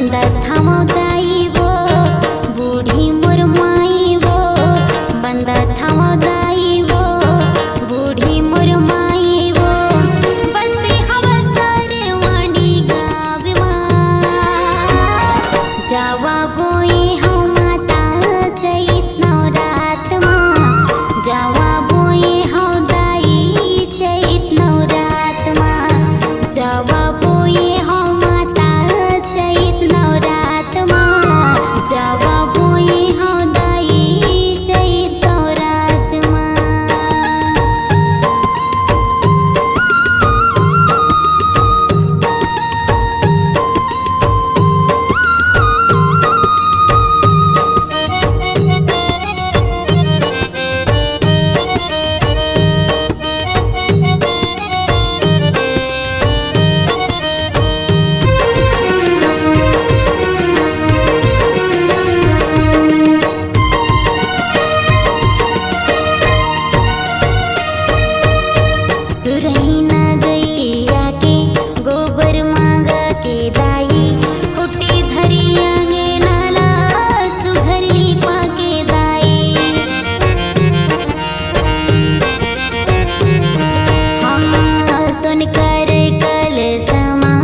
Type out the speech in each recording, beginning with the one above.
बंदा थामोदाई वो बूढ़ी मुरमाई वो बंदा थामोदाई वो बूढ़ी मुरमाई वो बसे हवसर वाणी गाविमा जावा बोई हम माता चैत नवरात मा जावा बोई हम दाई चैत नवरात मा जावा बोई हम माता चैत नवरात मा जावा बोई हम दाई चैत नवरात मा। सुरही न गैया के गोबर मांग के दाई कुटी धरी अंगनाला सुघरली पाके दाई हाँ सुन कर कल समा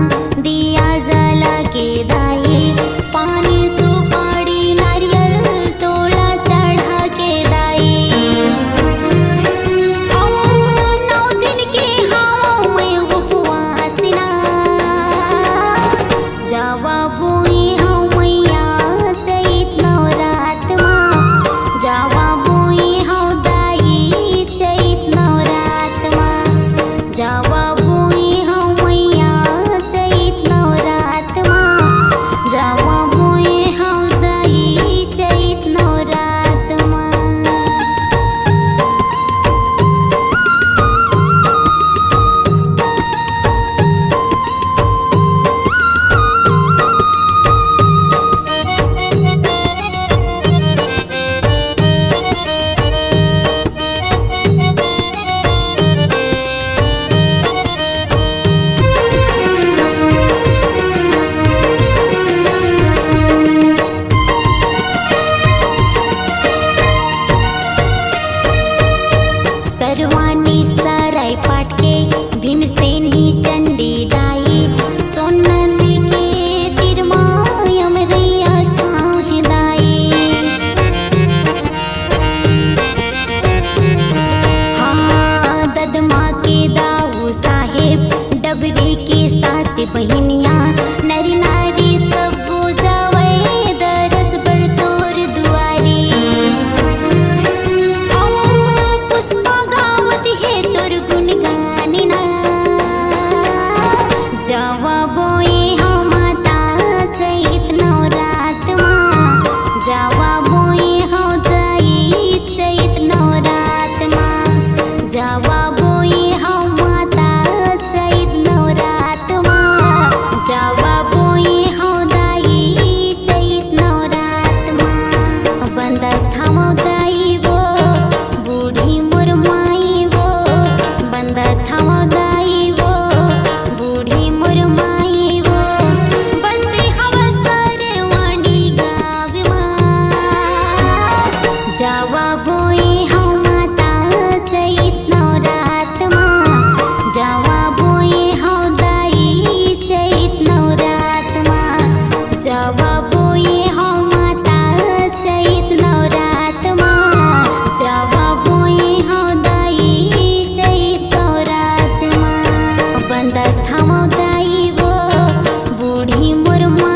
दिया जला के दाई पानी सुपारी नारियल तोड़ा चढ़ा के दाई जावा बोई हम मैया चैत नवरात मा जावा बोई हम दाई चैत नवरात मा जावा बोई हम मैया चैत नवरात मा जावा बोई हम दाई चैत नवरात मा। सर्वाणी सराय पाटके भीमसेनी चंडी दाई सोनंदी के तिरमायम रैया छाह दाई हाँ ददमा के दाऊ साहेब डबरी के साथ बहिनिया नरी नारी सब जावे दरस बर तोर दुआरी जावा बोई हम माता चैत नवरात मा जावा बोई हम दाई चैत नवरात मा जावा बोई हम माता चैत नवरात मा जावा बोई हम दाई चैत नवरात मा बंदा थामोदाई वो बूढ़ी मुरमाई वो बंदा थामोदाई वो बूढ़ी मुरमाई वो बसे हवसर वाणी गाविमा जावा बोई हम माता चैत नवरात मा जावा बोई हम दाई चैत नवरात मा जावा बोई हम माता चैत नवरात मा जावा बोई हम दाई चैत नवरात मा बंदा थामोदाई वो बूढ़ी मुरमा